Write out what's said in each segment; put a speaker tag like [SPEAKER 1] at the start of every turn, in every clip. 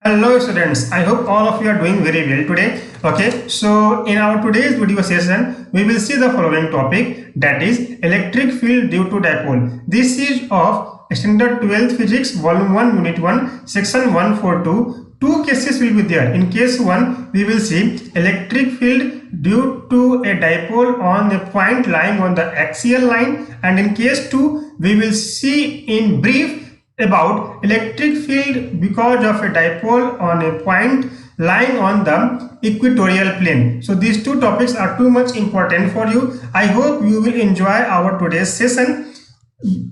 [SPEAKER 1] Hello students, I hope all of you are doing very well today. Okay, so in our today's video session, we will see the following topic, that is electric field due to dipole. This is of standard 12th physics volume 1 unit 1 section 142. Two cases will be there. In case 1, we will see electric field due to a dipole on a point lying on the axial line, and in case 2, we will see in brief about electric field because of a dipole on a point lying on the equatorial plane. So these two topics are too much important for you. I hope you will enjoy our today's session.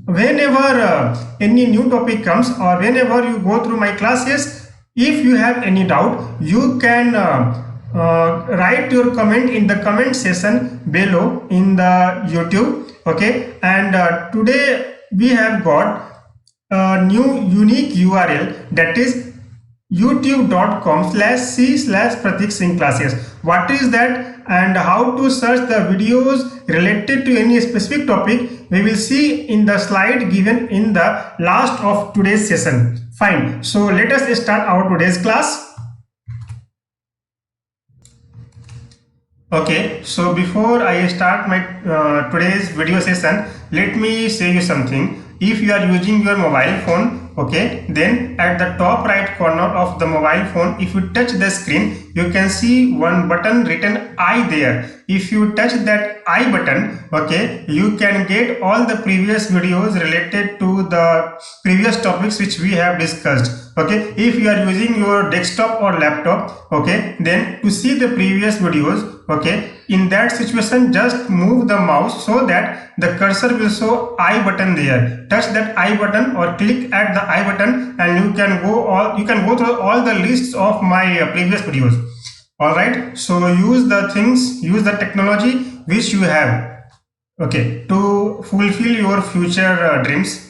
[SPEAKER 1] Whenever any new topic comes or whenever you go through my classes, if you have any doubt, you can write your comment in the comment section below in the YouTube. Okay, and today we have got a new unique URL, that is youtube.com/c/Pratik Singh classes. What is that and how to search the videos related to any specific topic, we will see in the slide given in the last of today's session. Fine, so let us start our today's class. Okay, so before I start my today's video session, let me say you something. If you are using your mobile phone, okay, then at the top right corner of the mobile phone, if you touch the screen, you can see one button written I there. If you touch that I button, okay, you can get all the previous videos related to the previous topics which we have discussed. Okay, if you are using your desktop or laptop, okay, then to see the previous videos, okay, in that situation just move the mouse so that the cursor will show I button there. Touch that I button or click at the I button and you can go through all the lists of my previous videos. All right, so use the technology which you have, okay, to fulfill your future dreams.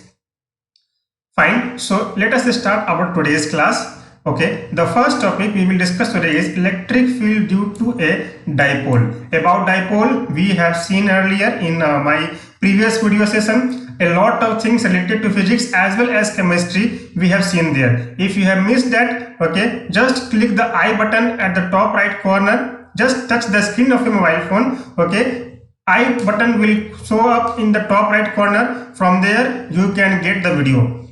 [SPEAKER 1] Fine, so let us start our today's class. Okay, the first topic we will discuss today is electric field due to a dipole. About dipole, we have seen earlier in my previous video session. A lot of things related to physics as well as chemistry we have seen there. If you have missed that, okay, just click the I button at the top right corner. Just touch the screen of your mobile phone. Okay, I button will show up in the top right corner. From there, you can get the video.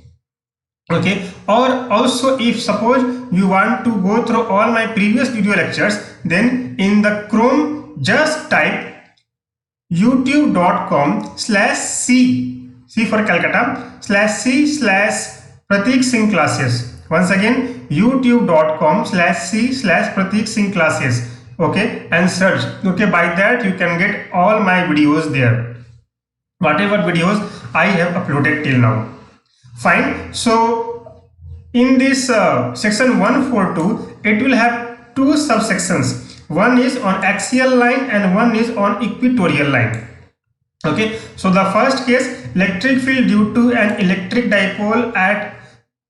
[SPEAKER 1] Okay, or also if suppose you want to go through all my previous video lectures, then in the Chrome just type youtube.com/c for Calcutta /c/Pratik Singh classes. Once again, youtube.com/c/Pratik Singh classes. Okay, and search. Okay, by that you can get all my videos there, whatever videos I have uploaded till now. Fine, so in this section 142, it will have two subsections. One is on axial line and one is on equatorial line. Okay, so the first case, electric field due to an electric dipole at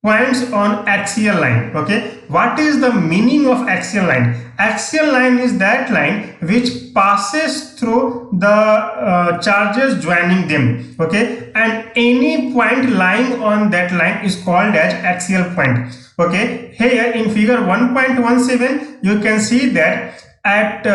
[SPEAKER 1] points on axial line. Okay, what is the meaning of axial line? Axial line is that line which passes through the charges joining them. Okay, and any point lying on that line is called as axial point. Okay, here in figure 1.17 you can see that at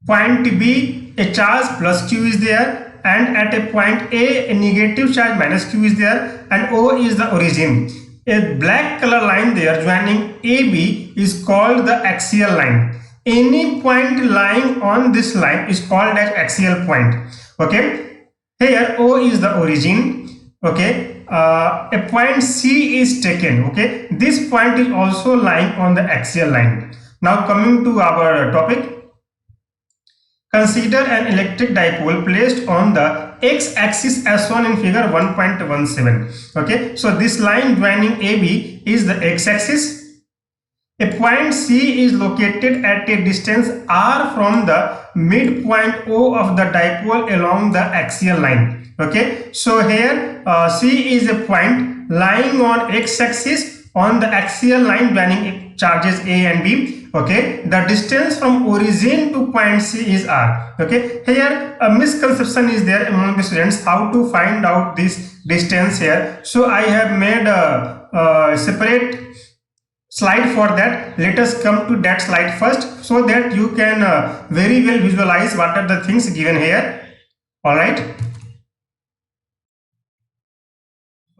[SPEAKER 1] point B a charge plus q is there, and at a point A negative charge minus q is there, and O is the origin. A black color line there joining AB is called the axial line. Any point lying on this line is called as axial point. Okay, here O is the origin. Okay, a point C is taken. Okay, this point is also lying on the axial line. Now coming to our topic. Consider an electric dipole placed on the x-axis as shown in figure 1.17. Okay, so this line joining AB is the x-axis. A point C is located at a distance r from the midpoint O of the dipole along the axial line. Okay, so here C is a point lying on x-axis on the axial line joining charges A and B. Okay, the distance from origin to point C is r. Okay, here a misconception is there among the students how to find out this distance here. So I have made a separate slide. For that, let us come to that slide first, so that you can very well visualize what are the things given here. All right.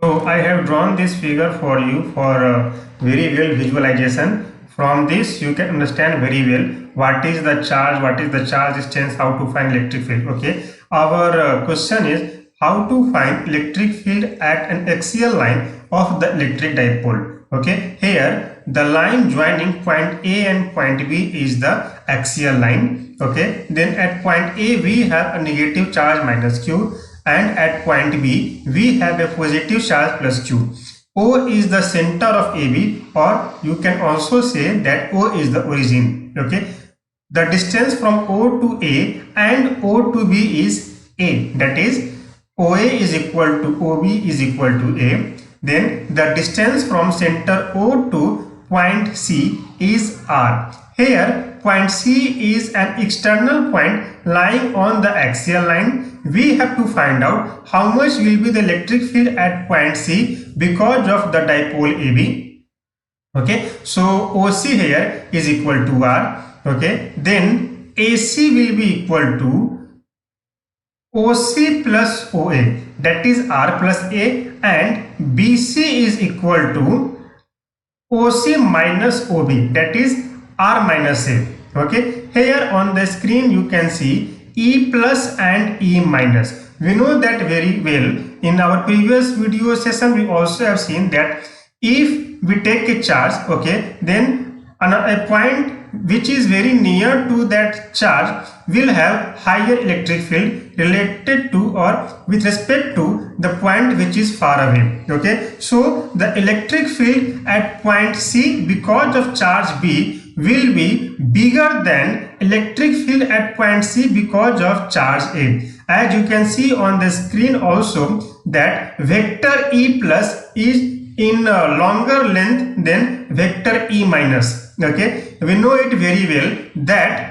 [SPEAKER 1] So I have drawn this figure for you for very well visualization. From this you can understand very well what is the charge, what is the charge distance, how to find electric field. Okay, our question is how to find electric field at an axial line of the electric dipole. Okay, here the line joining point A and point B is the axial line. Okay, then at point A we have a negative charge minus Q, and at point B we have a positive charge plus Q. O is the center of AB, or you can also say that O is the origin. Okay, the distance from O to A and O to B is A, that is OA is equal to OB is equal to A. Then the distance from center O to point C is R. Here point C is an external point lying on the axial line. We have to find out how much will be the electric field at point C because of the dipole AB. Okay, so OC here is equal to R. Okay, then AC will be equal to OC plus OA, that is R plus A, and BC is equal to OC minus OB, that is R minus A. Okay, here on the screen you can see E plus and E minus. We know that very well. In our previous video session we also have seen that if we take a charge, okay, then a point which is very near to that charge will have higher electric field related to or with respect to the point which is far away. Okay, so the electric field at point C because of charge B will be bigger than electric field at point C because of charge A. As you can see on the screen also that vector E plus is in longer length than vector E minus. Okay, we know it very well that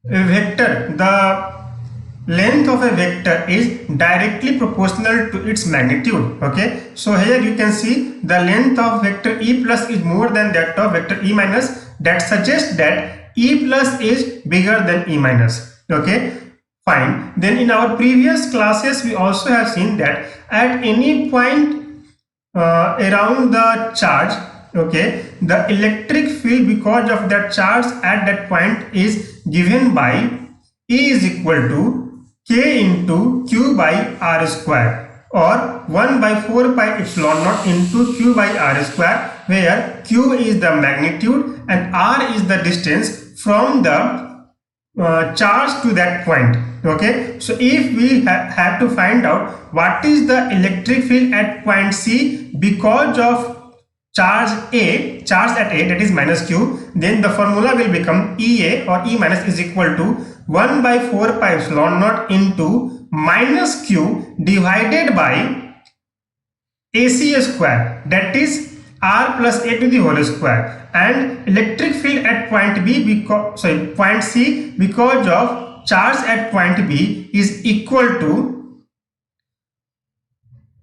[SPEAKER 1] vector, the length of a vector is directly proportional to its magnitude. Okay, so here you can see the length of vector E plus is more than that of vector E minus. That suggests that E plus is bigger than E minus. Okay, fine. Then in our previous classes we also have seen that at any point around the charge, okay, the electric field because of that charge at that point is given by E is equal to K into Q by R square, or 1 by 4 pi epsilon naught into Q by R square, where Q is the magnitude and R is the distance from the charge to that point. Okay, so if we have to find out what is the electric field at point C because of charge at A, that is minus Q, then the formula will become EA or E minus is equal to 1 by 4 pi epsilon naught into minus Q divided by AC square, that is R plus A to the whole square, and electric field at point B point C because of charge at point B is equal to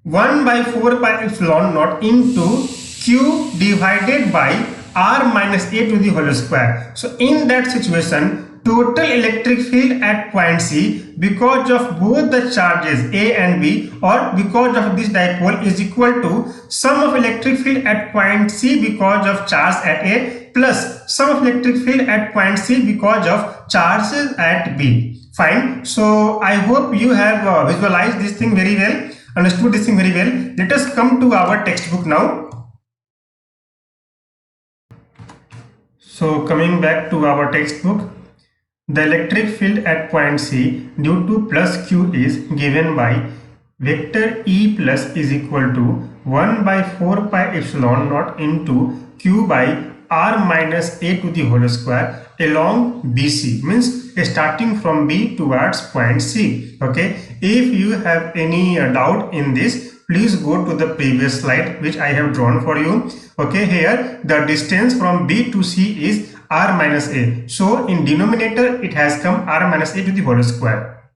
[SPEAKER 1] 1 by 4 pi epsilon naught into Q divided by R minus A to the whole square. So in that situation, total electric field at point C because of both the charges A and B, or because of this dipole, is equal to sum of electric field at point C because of charge at A plus sum of electric field at point C because of charges at B. Fine. So I hope you have visualized this thing very well, understood this thing very well. Let us come to our textbook now. So coming back to our textbook, the electric field at point C due to plus Q is given by vector E plus is equal to 1 by 4 pi epsilon naught into Q by R minus A to the whole square along BC, means starting from B towards point C. Okay, if you have any doubt in this, please go to the previous slide which I have drawn for you. Okay, here the distance from B to C is R minus A, so in denominator it has come R minus A to the whole square.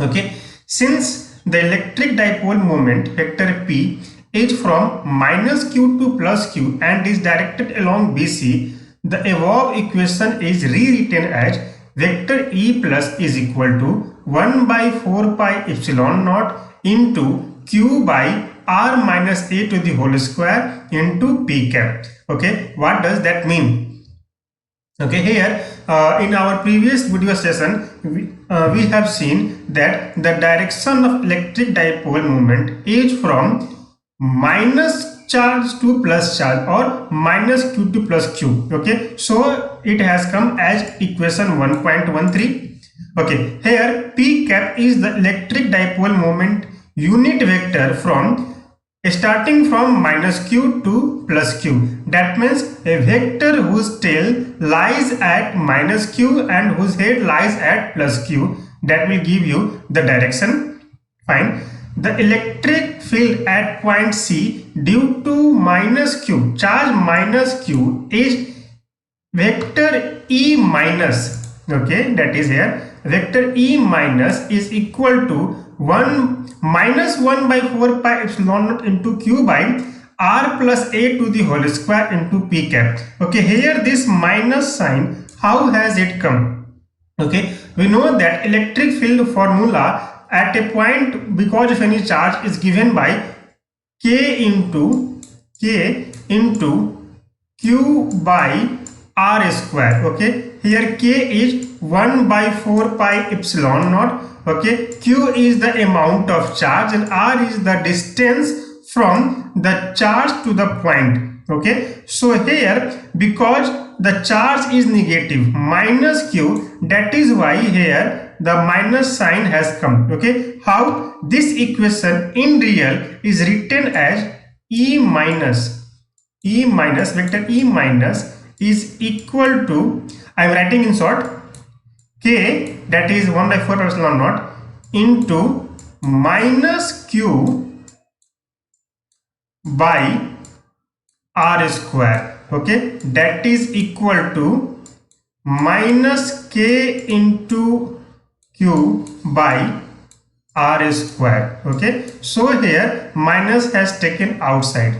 [SPEAKER 1] Okay, since the electric dipole moment vector P is from minus q to plus q and is directed along BC, the above equation is rewritten as vector E plus is equal to 1 by 4 pi epsilon naught into q by r minus a to the whole square into p cap. Okay, what does that mean? Okay, here in our previous video session we have seen that the direction of electric dipole moment is from minus charge to plus charge or minus q to plus q. Okay, so it has come as equation 1.13. okay, here p cap is the electric dipole moment unit vector from starting from minus q to plus q. That means a vector whose tail lies at minus q and whose head lies at plus q. That will give you the direction. Fine. The electric field at point C due to minus q, charge minus q, is vector E minus. Okay, that is here. Vector E minus is equal to 1 minus 1 by 4 pi epsilon naught into q by r plus a to the whole square into p cap. Okay, here this minus sign, how has it come? Okay, we know that electric field formula at a point because of any charge is given by k into q by r square. Okay, here k is 1 by 4 pi epsilon naught. Okay, q is the amount of charge and r is the distance from the charge to the point. Okay, so here because the charge is negative minus q, that is why here the minus sign has come. Okay, how this equation in real is written as E minus vector E minus is equal to, I am writing in short, k, that is 1 by 4 epsilon naught into minus q by r square. Okay, that is equal to minus k into q by r square. Okay, so here minus has taken outside.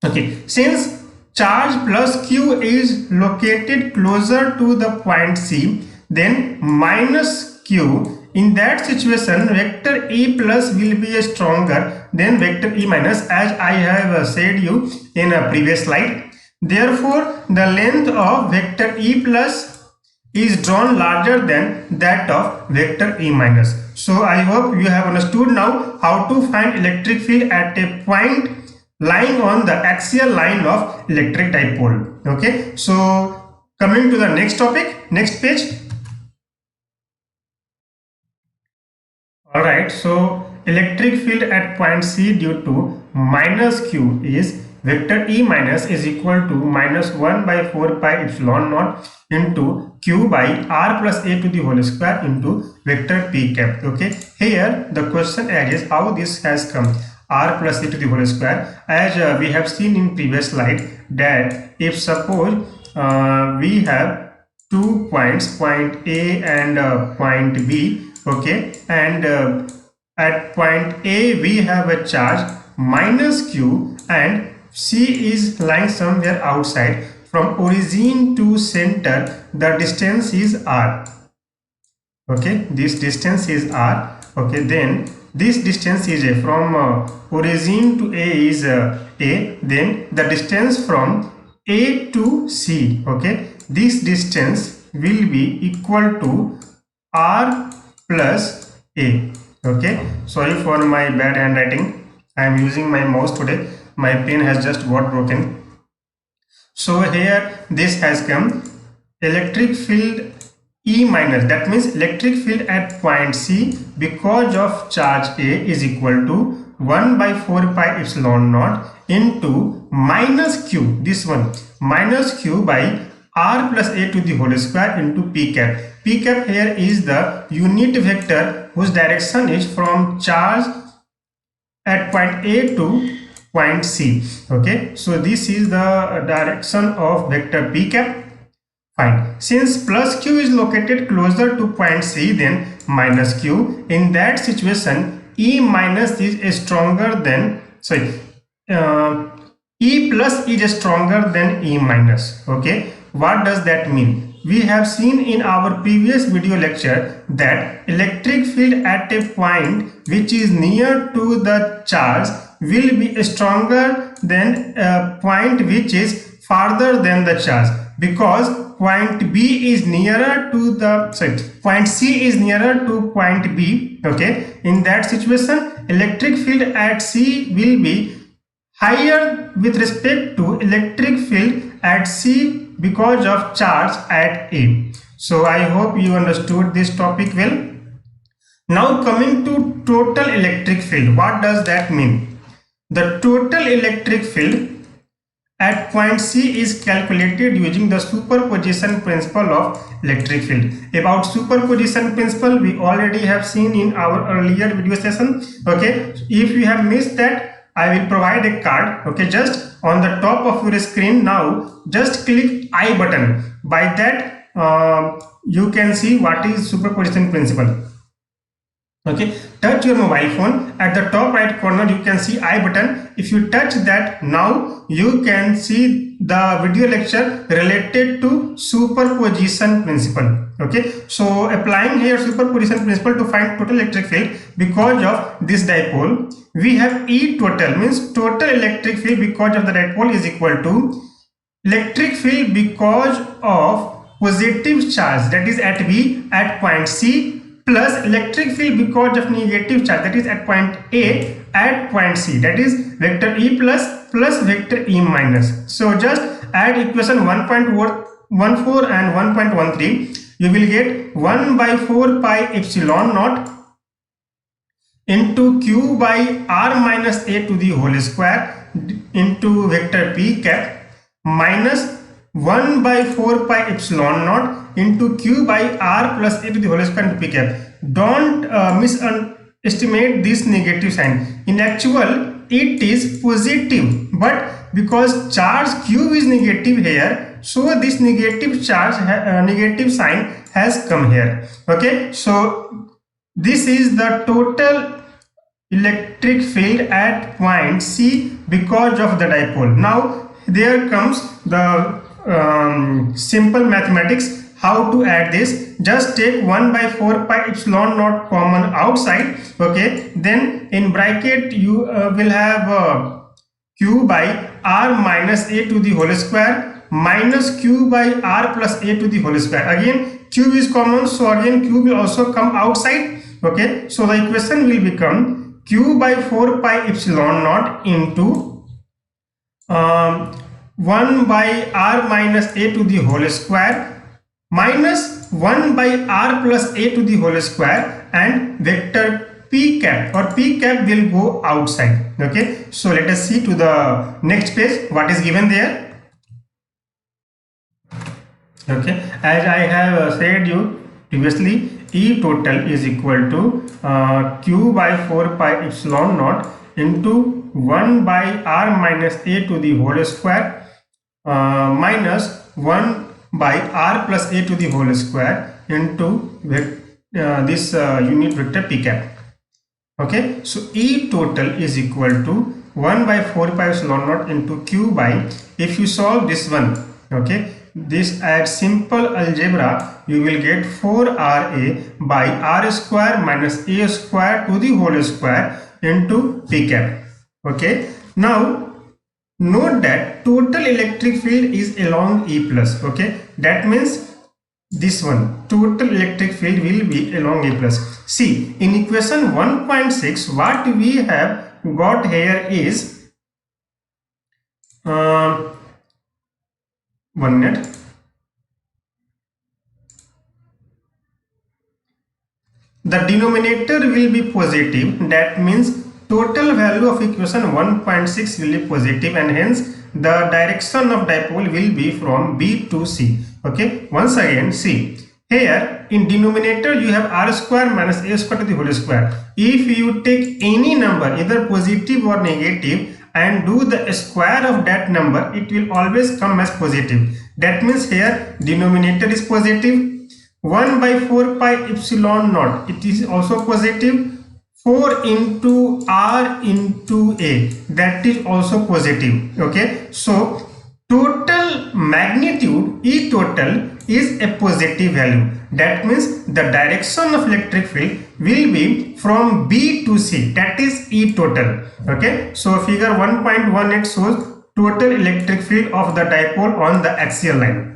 [SPEAKER 1] Okay, since charge plus q is located closer to the point C, then minus q, in that situation vector E plus will be stronger than vector E minus, as I have said you in a previous slide. Therefore the length of vector E plus is drawn larger than that of vector E minus. So I hope you have understood now how to find electric field at a point lying on the axial line of electric dipole. Okay, so coming to the next topic, next page. Alright, so electric field at point C due to minus q is vector E minus is equal to minus 1 by 4 pi epsilon naught into q by r plus a to the whole square into vector p cap. Okay, here the question is how this has come, r plus a to the whole square, as we have seen in previous slide that if suppose we have 2 points, point A and point B. Okay, and at point A we have a charge minus q and C is lying somewhere outside. From origin to center the distance is r. Okay, this distance is r. Okay, then this distance is a, from origin to A is a, then the distance from A to C, okay, this distance will be equal to r plus a. Okay, sorry for my bad handwriting, I am using my mouse today, my pen has just got broken. So here this has come electric field E minus, that means electric field at point C because of charge A is equal to 1 by 4 pi epsilon naught into minus q, this one, minus q by r plus a to the whole square into p cap. P cap here is the unit vector whose direction is from charge at point A to point C. Okay, so this is the direction of vector p cap. Fine. Since plus q is located closer to point C than minus q, in that situation E minus is stronger than sorry, uh, E plus is stronger than E minus. Okay, what does that mean? We have seen in our previous video lecture that electric field at a point which is near to the charge will be stronger than a point which is farther than the charge, because point B is nearer to the point C is nearer to point B. Okay, in that situation electric field at C will be higher with respect to electric field at C because of charge at A. So I hope you understood this topic well. Now coming to total electric field, what does that mean? The total electric field at point C is calculated using the superposition principle of electric field. About superposition principle we already have seen in our earlier video session. Okay, if you have missed that, I will provide a card. Okay, just on the top of your screen now, just click I button. By that you can see what is superposition principle. Okay, touch your mobile phone, at the top right corner you can see I button. If you touch that, now you can see the video lecture related to superposition principle. Okay, so applying here superposition principle to find total electric field because of this dipole, we have E total, means total electric field because of the dipole is equal to electric field because of positive charge, that is at B at point C, plus electric field because of negative charge, that is at point A at point C, that is vector E plus vector E minus. So just add equation 1.14 and 1.13. You will get 1 by 4 pi epsilon naught into Q by R minus A to the whole square into vector P cap minus 1 by 4 pi epsilon naught into Q by R plus A to the whole square into P cap. Don't misestimate this negative sign. In actual it is positive, but because charge Q is negative here, so this negative charge negative sign has come here. Okay, so this is the total electric field at point C because of the dipole. Now there comes the simple mathematics. How to add this? Just take 1 by 4 pi epsilon naught common outside. Okay, then in bracket you will have Q by R minus A to the whole square minus Q by R plus A to the whole square. Again Q is common, so again Q will also come outside. Okay, so the equation will become Q by 4 pi epsilon naught into 1 by R minus A to the whole square minus 1 by R plus A to the whole square, and vector P cap or P cap will go outside. Okay, so let us see to the next page what is given there. Okay, as I have said you previously, E total is equal to Q by 4 pi epsilon naught into 1 by R minus A to the whole square minus 1 by R plus A to the whole square into this unit vector P cap. Okay, so E total is equal to 1 by 4 pi epsilon naught into Q by, if you solve this one, okay, this at simple algebra you will get 4RA by R square minus A square to the whole square into P cap. Okay, now note that total electric field is along E plus. Okay, that means this one total electric field will be along A plus. See, in equation 1.6 what we have got here is 1 minute. The denominator will be positive, that means total value of equation 1.6 will be positive, and hence the direction of dipole will be from B to C. Okay, once again see, here in denominator you have R square minus A square to the whole square. If you take any number either positive or negative and do the square of that number, it will always come as positive. That means here denominator is positive. 1 by 4 pi epsilon naught, it is also positive. 4 into R into A, that is also positive. Okay, so total magnitude E total is a positive value. That means the direction of electric field will be from B to C, that is E total. Okay, so figure 1.18 shows total electric field of the dipole on the axial line.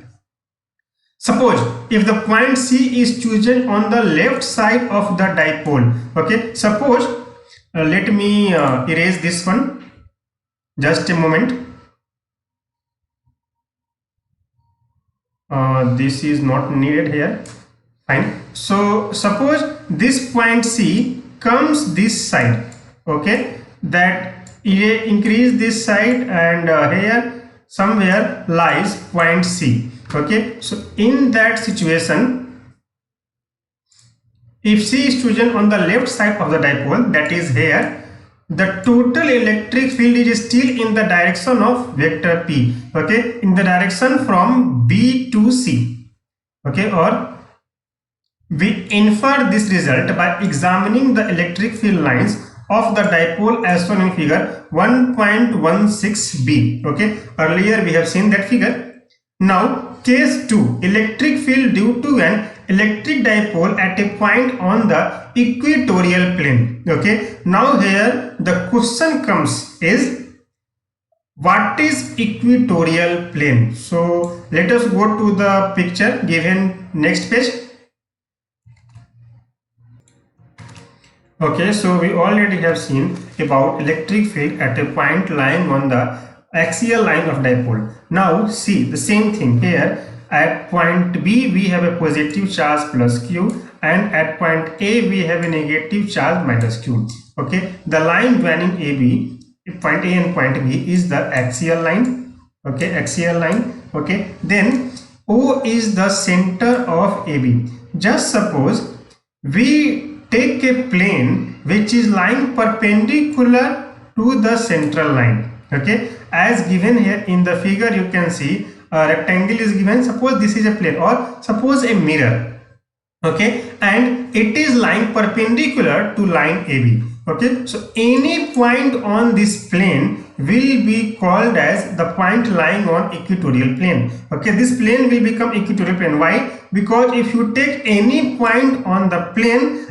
[SPEAKER 1] Suppose if the point C is chosen on the left side of the dipole. Okay, suppose let me erase this one, just a moment. This is not needed here. Fine. So suppose this point C comes this side. Okay, that increase this side, and here somewhere lies point C. Okay, so in that situation, if C is chosen on the left side of the dipole, that is here, the total electric field is still in the direction of vector P. Okay, in the direction from B to C. Okay, or we infer this result by examining the electric field lines of the dipole as shown in figure 1.16b. Okay, earlier we have seen that figure. Now case 2, electric field due to an electric dipole at a point on the equatorial plane. Okay, now here the question comes is, what is equatorial plane? So let us go to the picture given next page. Okay, so we already have seen about electric field at a point lying on the axial line of dipole. Now see the same thing here. At point B we have a positive charge plus Q, and at point A we have a negative charge minus Q. Okay, the line joining AB, point A and point B, is the axial line. Okay, axial line. Okay, then O is the center of AB. Just suppose we take a plane which is lying perpendicular to the central line. Okay, as given here in the figure, you can see a rectangle is given. Suppose this is a plane, or suppose a mirror. Okay, and it is lying perpendicular to line AB. Okay, so any point on this plane will be called as the point lying on equatorial plane. Okay, this plane will become equatorial plane. Why? Because if you take any point on the plane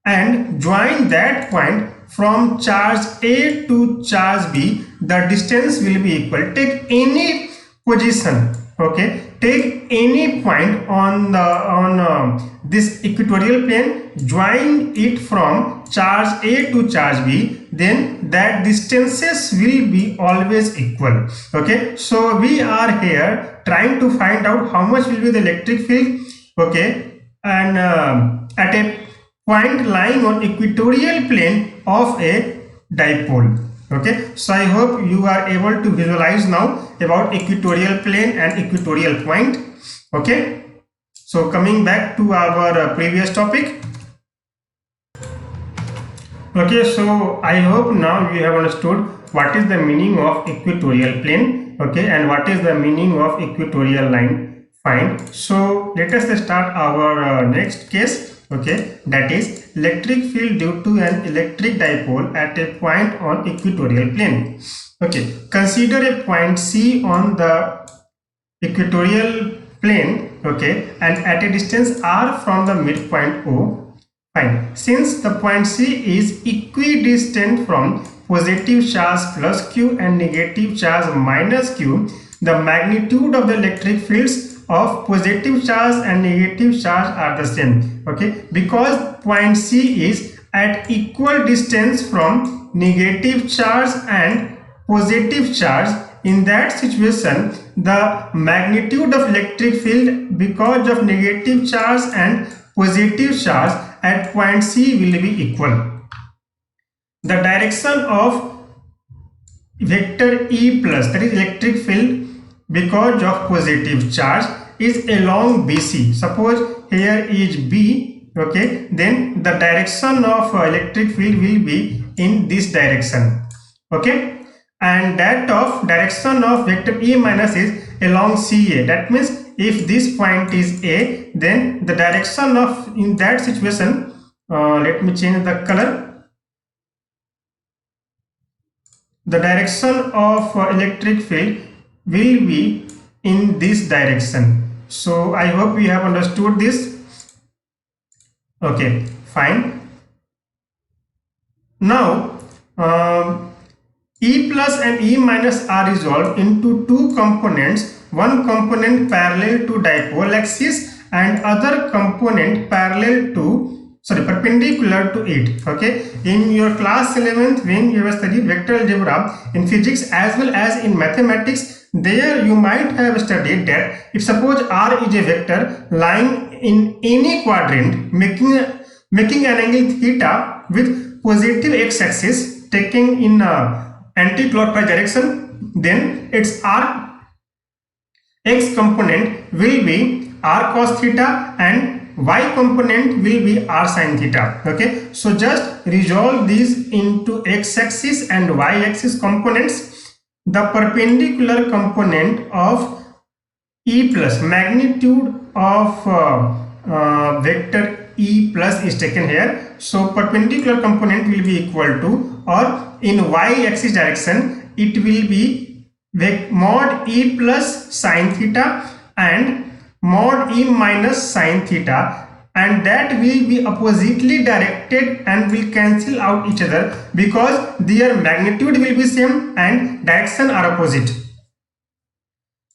[SPEAKER 1] and join that point from charge A to charge B, the distance will be equal. Take any position. Okay, take any point on the this equatorial plane, join it from charge A to charge B, then that distances will be always equal. Okay, so we are here trying to find out how much will be the electric field. Okay, and at a point lying on equatorial plane of a dipole. Okay, so I hope you are able to visualize now about equatorial plane and equatorial point. Okay, so coming back to our previous topic. Okay, so I hope now you have understood what is the meaning of equatorial plane. Okay, and what is the meaning of equatorial line. Fine, so let us start our next case. Okay, that is electric field due to an electric dipole at a point on equatorial plane. Okay, consider a point C on the equatorial plane. Okay, and at a distance r from the midpoint O. Fine, since the point C is equidistant from positive charge plus Q and negative charge minus Q, the magnitude of the electric fields of positive charge and negative charge are the same. Okay, because point C is at equal distance from negative charge and positive charge, in that situation the magnitude of electric field because of negative charge and positive charge at point C will be equal. The direction of vector E plus, that is electric field because of positive charge, is along BC. Suppose here is B. Okay, then the direction of electric field will be in this direction. Okay, and that of direction of vector E minus is along CA. That means if this point is A, then the direction of, in that situation, let me change the color. the direction of electric field will be in this direction. So I hope you have understood this. Okay, fine. Now E plus and E minus are resolved into two components, one component parallel to dipole axis and other component perpendicular to it. Okay, in your class 11th, when you have studied vector algebra in physics as well as in mathematics, there you might have studied that if suppose R is a vector lying in any quadrant making an angle theta with positive x-axis taking in anti-clockwise direction, then its r x component will be r cos theta and y component will be r sin theta. Okay, so just resolve these into x-axis and y-axis components. The perpendicular component of E plus, magnitude of vector E plus is taken here. So perpendicular component will be equal to, or in y-axis direction it will be mod E plus sin theta and mod E minus sin theta, and that will be oppositely directed and will cancel out each other because their magnitude will be same and direction are opposite.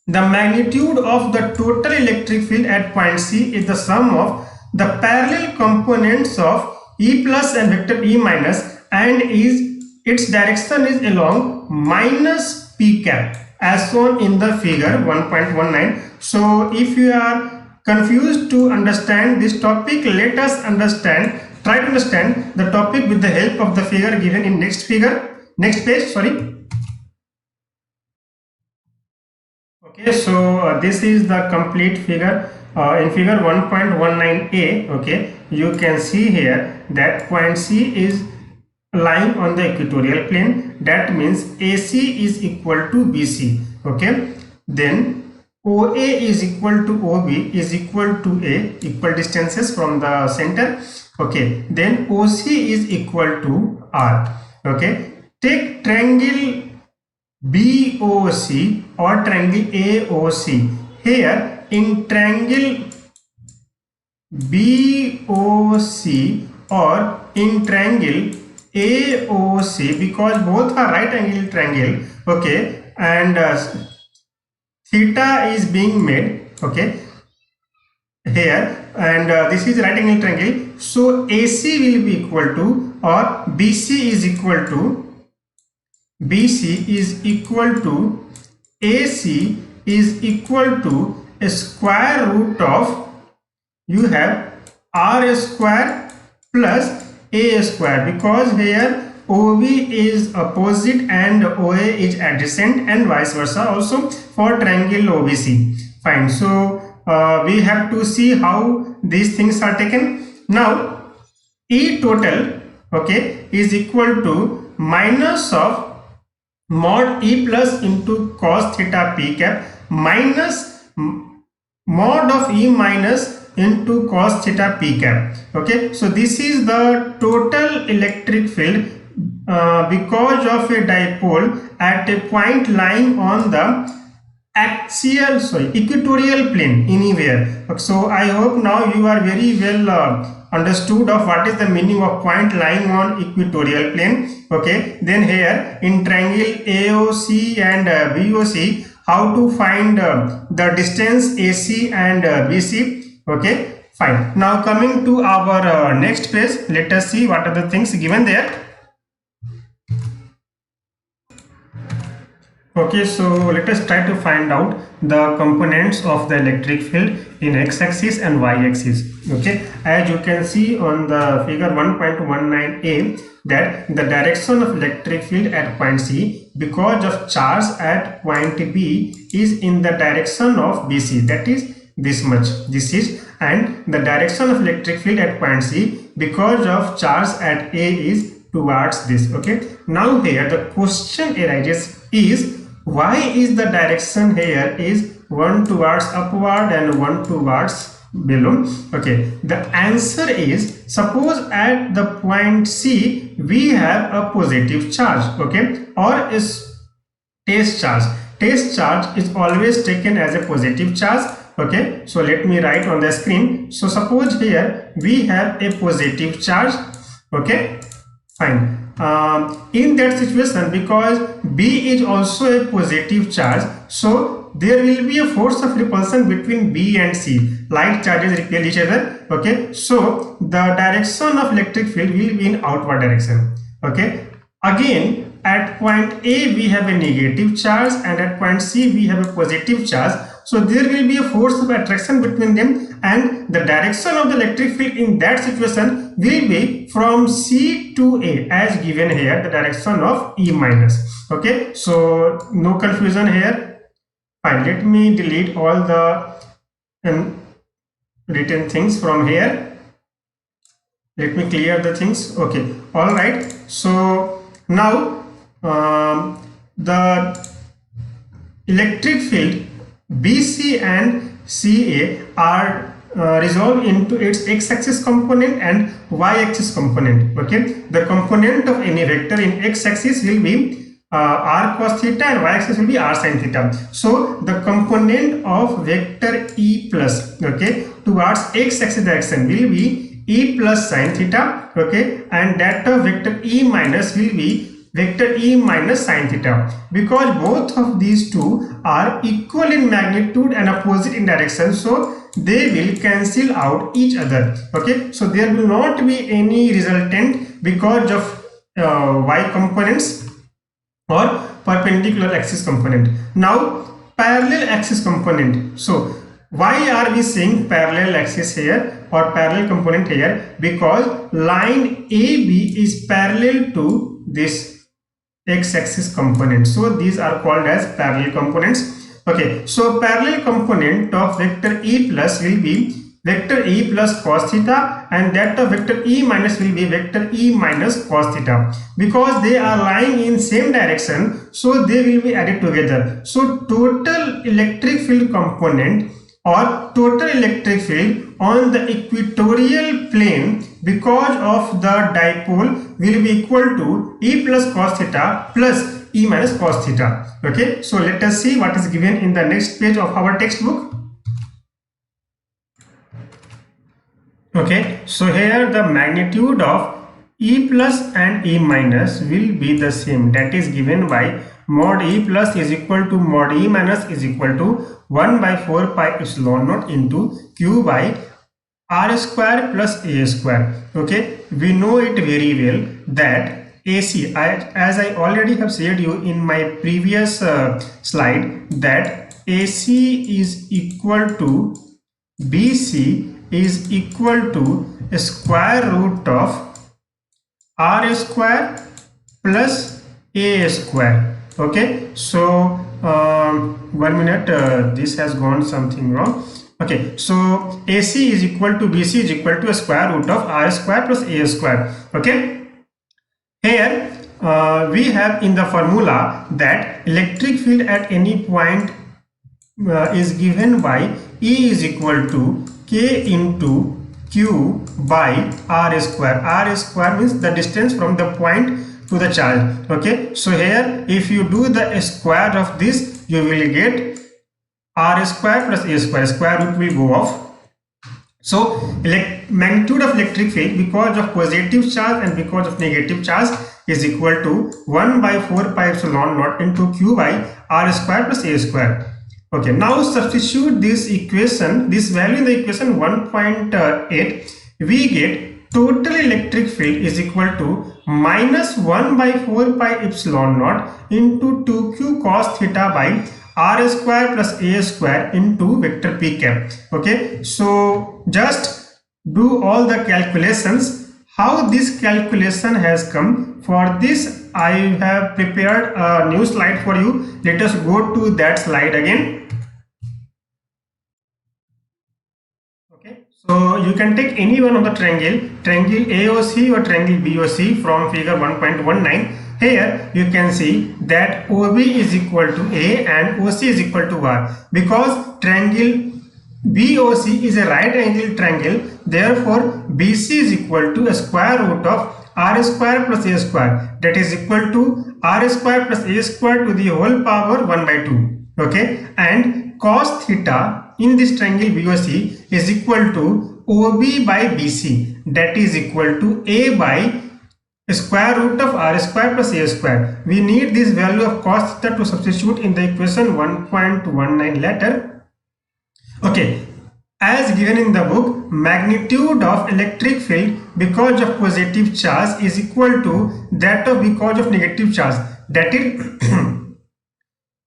[SPEAKER 1] The magnitude of the total electric field at point C is the sum of the parallel components of E plus and vector E minus, and its direction is along minus P cap as shown in the figure 1.19. So if you are confused to understand this topic, let us try to understand the topic with the help of the figure given in next page. Okay, so this is the complete figure. In figure 1.19a, okay, you can see here that point C is lying on the equatorial plane. That means AC is equal to BC. Okay, then OA is equal to OB is equal to A, equal distances from the center. Okay, then OC is equal to R. Okay, take triangle BOC or triangle AOC. Here in triangle BOC or in triangle AOC, because both are right angle triangle, okay, and theta is being made, okay, here, and this is right angle triangle, so AC will be equal to, or BC is equal to AC is equal to a square root of, you have R square plus A square, because here OB is opposite and OA is adjacent and vice versa also for triangle OBC. Fine, so we have to see how these things are taken. Now E total, okay, is equal to minus of mod E plus into cos theta P cap minus mod of E minus into cos theta P cap. Okay, so this is the total electric field because of a dipole at a point lying on the equatorial plane anywhere. So I hope now you are very well understood of what is the meaning of point lying on equatorial plane. Okay, then here in triangle AOC and BOC, how to find the distance AC and BC. Okay, fine. Now coming to our next page, let us see what are the things given there. Okay, so let us try to find out the components of the electric field in x-axis and y-axis. Okay, as you can see on the figure 1.19a, that the direction of electric field at point C because of charge at point B is in the direction of BC, that is this much, this is, and the direction of electric field at point C because of charge at A is towards this. Okay, now here the question arises is, why is the direction here is one towards upward and one towards below. Okay, the answer is, suppose at the point C we have a positive charge, okay, or is test charge. Test charge is always taken as a positive charge. Okay, so let me write on the screen. So suppose here we have a positive charge. Okay, fine. In that situation, because B is also a positive charge, so there will be a force of repulsion between B and C. Like charges repel each other. Okay, so the direction of electric field will be in outward direction. Okay, again at point A we have a negative charge and at point C we have a positive charge. So there will be a force of attraction between them, and the direction of the electric field in that situation will be from C to A as given here, the direction of E minus. Okay, so no confusion here. Fine, let me delete all the written things from here. Let me clear the things. Okay, all right. So now the electric field BC and CA are resolved into its x-axis component and y-axis component. Okay, the component of any vector in x-axis will be r cos theta and y-axis will be r sin theta. So the component of vector E plus, okay, towards x-axis direction will be E plus sin theta, okay, and that of vector E minus will be vector E minus sin theta, because both of these two are equal in magnitude and opposite in direction, so they will cancel out each other. Okay, so there will not be any resultant because of y components or perpendicular axis component. Now parallel axis component. So why are we saying parallel axis here or parallel component here? Because line AB is parallel to this x-axis component, so these are called as parallel components. Okay, so parallel component of vector E plus will be vector E plus cos theta, and that of vector E minus will be vector E minus cos theta. Because they are lying in same direction, so they will be added together. So total electric field component or total electric field on the equatorial plane because of the dipole will be equal to E plus cos theta plus E minus cos theta. Okay, so let us see what is given in the next page of our textbook. Okay, so here the magnitude of E plus and E minus will be the same, that is given by mod E plus is equal to mod E minus is equal to 1 by 4 pi epsilon naught into Q by R square plus A square. Okay, we know it very well that AC, as I already have said you in my previous slide, that AC is equal to BC is equal to a square root of R square plus A square. Okay, so 1 minute, this has gone something wrong. Okay, so AC is equal to BC is equal to a square root of R square plus A square. Okay, here we have in the formula that electric field at any point is given by E is equal to K into Q by R square. R square means the distance from the point to the charge. Okay, so here if you do the square of this, you will get R square plus A square, square root will go off. So magnitude of electric field because of positive charge and because of negative charge is equal to 1 by 4 pi epsilon naught into Q by R square plus A square. Okay, now substitute this equation, this value in the equation 1.8, we get total electric field is equal to minus 1 by 4 pi epsilon naught into 2q cos theta by R square plus A square into vector P cap. Okay, so just do all the calculations. How this calculation has come, for this I have prepared a new slide for you. Let us go to that slide again. Okay, so you can take any one of the triangle AOC or triangle BOC from figure 1.19. Here you can see that OB is equal to A and OC is equal to R, because triangle BOC is a right angle triangle, therefore BC is equal to a square root of r square plus a square, that is equal to r square plus a square to the whole power 1 by 2. Okay, and cos theta in this triangle BOC is equal to OB by BC, that is equal to a by square root of r square plus a square. We need this value of cos theta to substitute in the equation 1.19 later. Okay, as given in the book, magnitude of electric field because of positive charge is equal to that of because of negative charge, that is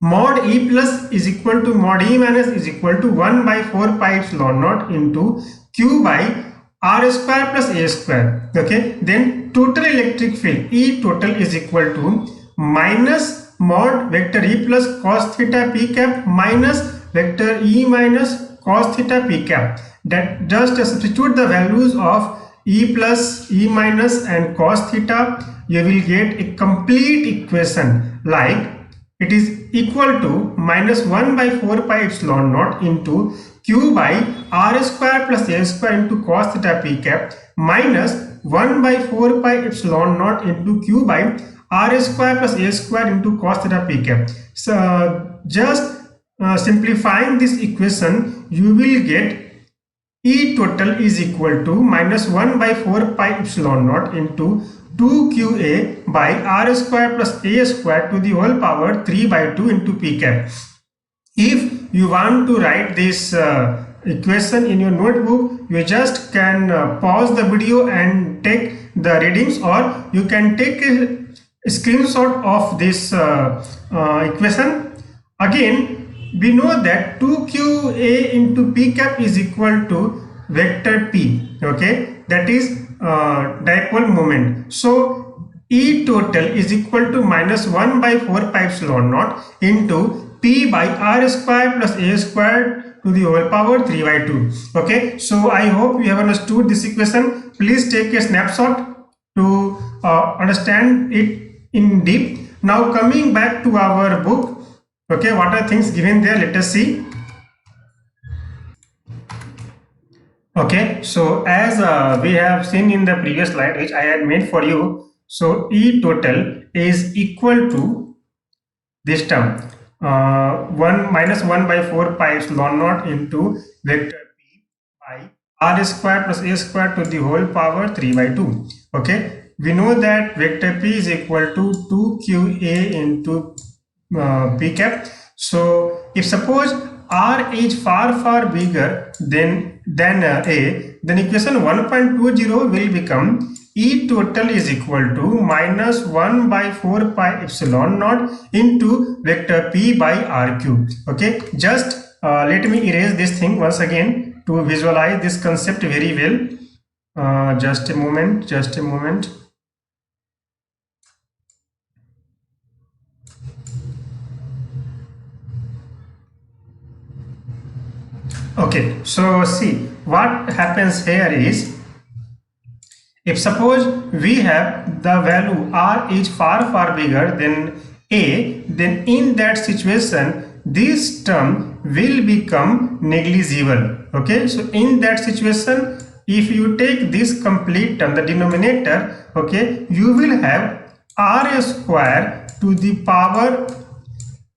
[SPEAKER 1] mod E plus is equal to mod E minus is equal to 1 by 4 pi epsilon naught into Q by r square plus a square. Okay, then total electric field E total is equal to minus mod vector E plus cos theta p cap minus vector E minus cos theta p cap. That just substitute the values of E plus, E minus and cos theta, you will get a complete equation like it is equal to minus 1 by 4 pi epsilon naught into Q by r square plus a square into cos theta p cap minus 1 by 4 pi epsilon naught into Q by r square plus a square into cos theta p cap. So just simplifying this equation, you will get E total is equal to minus 1 by 4 pi epsilon naught into 2qa by r square plus a square to the whole power 3 by 2 into p cap. If you want to write this equation in your notebook, you just can pause the video and take the readings, or you can take a screenshot of this equation. Again, we know that 2qa into p cap is equal to vector p, okay, that is dipole moment. So E total is equal to minus 1 by 4 pi epsilon naught into p by r square plus a square to the whole power 3 by 2. Okay, so I hope you have understood this equation. Please take a snapshot to understand it in deep. Now coming back to our book. Okay, what are things given there? Let us see. Okay, so as we have seen in the previous slide which I had made for you, so E total is equal to this term 1 minus 1 by 4 pi epsilon naught into vector p by r square plus a square to the whole power 3 by 2. Okay, we know that vector p is equal to 2qa into p cap. So if suppose r is far bigger than a, then equation 1.20 will become E total is equal to minus 1 by 4 pi epsilon naught into vector p by r cube. Okay, just let me erase this thing once again to visualize this concept very well. Just a moment. Okay, so see what happens here is, if suppose we have the value r is far bigger than a, then in that situation this term will become negligible. Okay, so in that situation, if you take this complete term, the denominator, okay, you will have r square to the power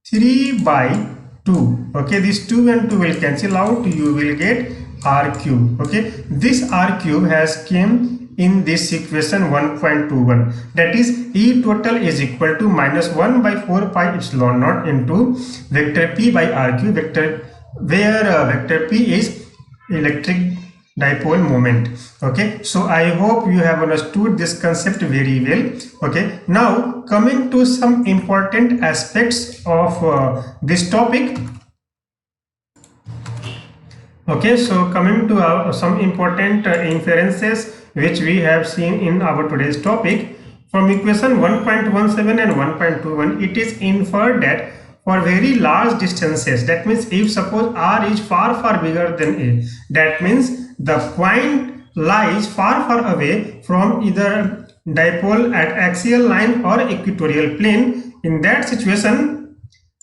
[SPEAKER 1] 3 by 2. Okay, this 2 and 2 will cancel out, you will get r cube. Okay, this r cube has came in this equation 1.21, that is E total is equal to minus 1 by 4 pi epsilon naught into vector p by r cube, vector where vector p is electric dipole moment. Okay, so I hope you have understood this concept very well. Okay, now coming to some important aspects of this topic. Okay, so coming to some important inferences which we have seen in our today's topic. From equation 1.17 and 1.21, it is inferred that for very large distances, that means if suppose r is far bigger than a, that means the point lies far away from either dipole at axial line or equatorial plane. In that situation,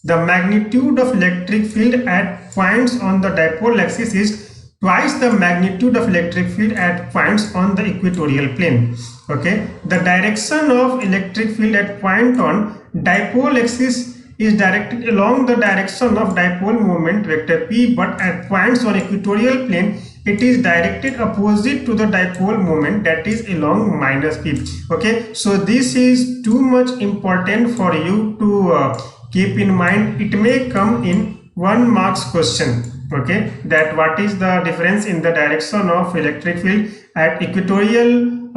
[SPEAKER 1] the magnitude of electric field at points on the dipole axis is twice the magnitude of electric field at points on the equatorial plane. Okay, the direction of electric field at point on dipole axis is directed along the direction of dipole moment vector p, but at points on equatorial plane it is directed opposite to the dipole moment, that is along minus p. Okay, so this is too much important for you to keep in mind. It may come in 1 marks question. Okay, that what is the difference in the direction of electric field at equatorial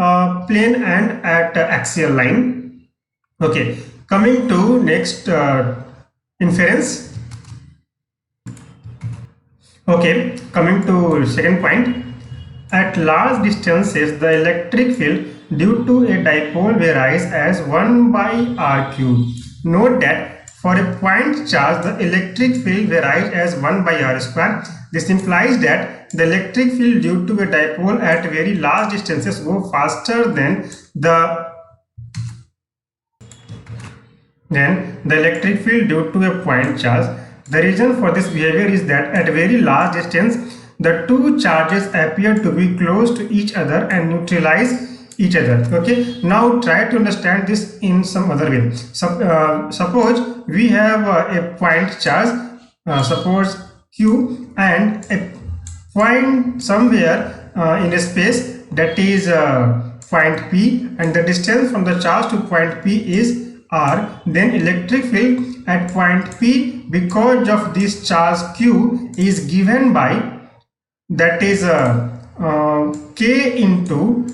[SPEAKER 1] plane and at axial line. Okay, coming to next inference. Okay, coming to second point. At large distances, the electric field due to a dipole varies as 1 by r cube. Note that for a point charge, the electric field varies as 1 by r square. This implies that the electric field due to a dipole at very large distances go faster than the electric field due to a point charge. The reason for this behavior is that at very large distance, the two charges appear to be close to each other and neutralize each other. Okay, now try to understand this in some other way. Suppose we have a point charge, suppose q, and a point somewhere in a space, that is point p, and the distance from the charge to point p is r. Then electric field at point p because of this charge q is given by, that is k into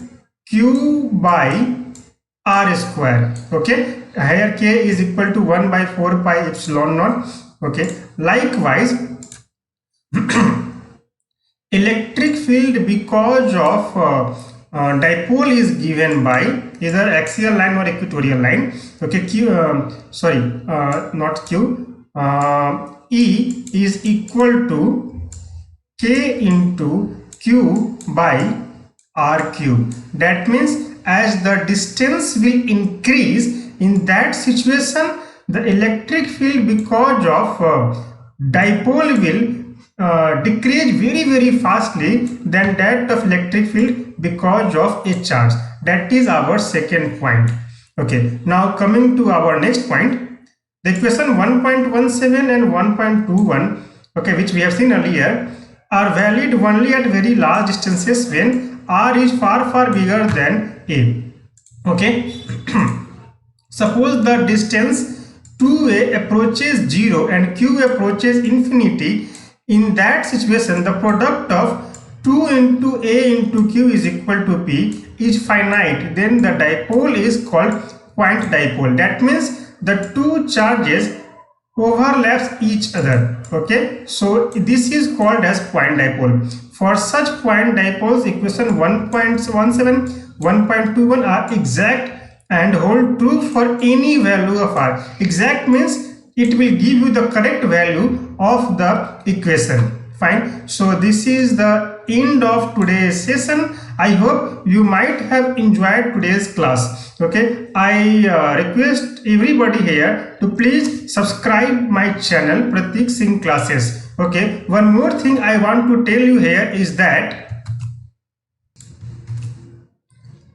[SPEAKER 1] q by r square. Okay, here k is equal to 1 by 4 pi epsilon naught. Okay, likewise electric field because of dipole is given by either axial line or equatorial line. Okay, E is equal to k into q by r cube. That means as the distance will increase, in that situation the electric field because of dipole will decrease very fastly than that of electric field because of a charge. That is our second point. Okay, now coming to our next point, the equation 1.17 and 1.21, okay, which we have seen earlier, are valid only at very large distances when r is far bigger than a. Okay, suppose the distance 2a approaches 0 and q approaches infinity. In that situation, the product of 2 into a into q is equal to p is finite. Then the dipole is called point dipole. That means the two charges overlaps each other. Okay, so this is called as point dipole. For such point dipoles, equation 1.17, 1.21 are exact and hold true for any value of r. Exact means it will give you the correct value of the equation. Fine, so this is the end of today's session. I hope you might have enjoyed today's class. Okay, I request everybody here to please subscribe my channel Pratik Singh Classes. Okay, one more thing I want to tell you here is that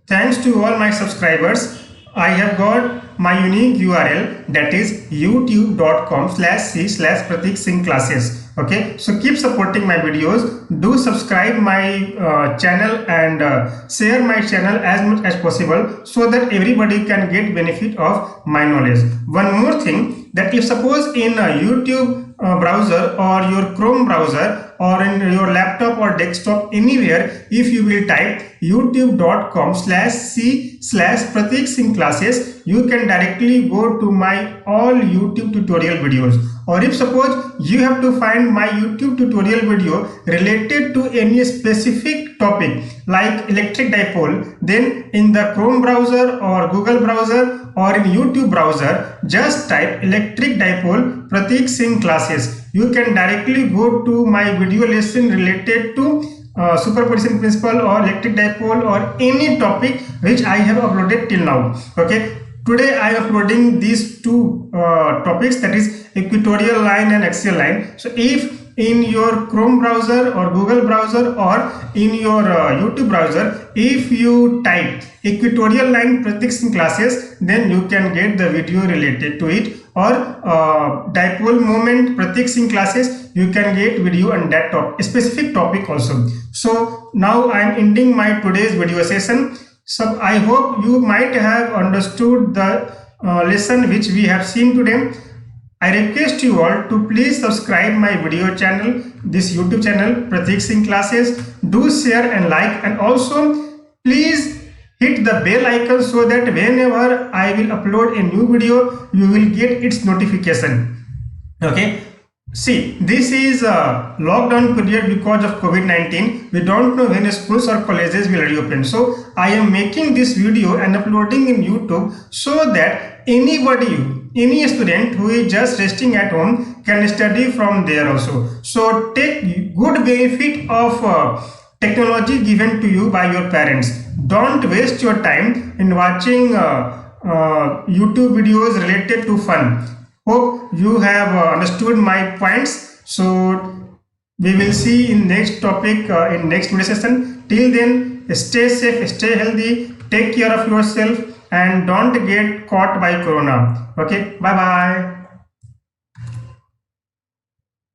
[SPEAKER 1] thanks to all my subscribers, I have got my unique URL, that is youtube.com/c/Pratik Singh Classes. Okay, so keep supporting my videos. Do subscribe my channel and share my channel as much as possible so that everybody can get benefit of my knowledge. One more thing, that if suppose in a YouTube browser or your Chrome browser or in your laptop or desktop, anywhere, if you will type youtube.com/c/Pratik Singh Classes, you can directly go to my all YouTube tutorial videos. Or if suppose you have to find my YouTube tutorial video related to any specific topic like electric dipole, then in the Chrome browser or Google browser or in YouTube browser, just type electric dipole Pratik Singh Classes. You can directly go to my video lesson related to superposition principle or electric dipole or any topic which I have uploaded till now. Okay, Today I am uploading these two topics, that is equatorial line and axial line. So if in your Chrome browser or Google browser or in your YouTube browser, if you type equatorial line prediction classes, then you can get the video related to it, or dipole moment prediction classes, you can get video on that specific topic also. So now I am ending my today's video session. So I hope you might have understood the lesson which we have seen today. I request you all to please subscribe my video channel, this YouTube channel, Pratik Singh Classes. Do share and like, and also please hit the bell icon so that whenever I will upload a new video, you will get its notification. Okay. See, this is a lockdown period because of COVID-19. We don't know when schools or colleges will reopen. So I am making this video and uploading in YouTube so that any student who is just resting at home can study from there also. So take good benefit of technology given to you by your parents. Don't waste your time in watching YouTube videos related to fun. Hope you have understood my points. So we will see in next topic in next video session. Till then, stay safe, stay healthy, take care of yourself, and don't get caught by corona. Okay, bye bye.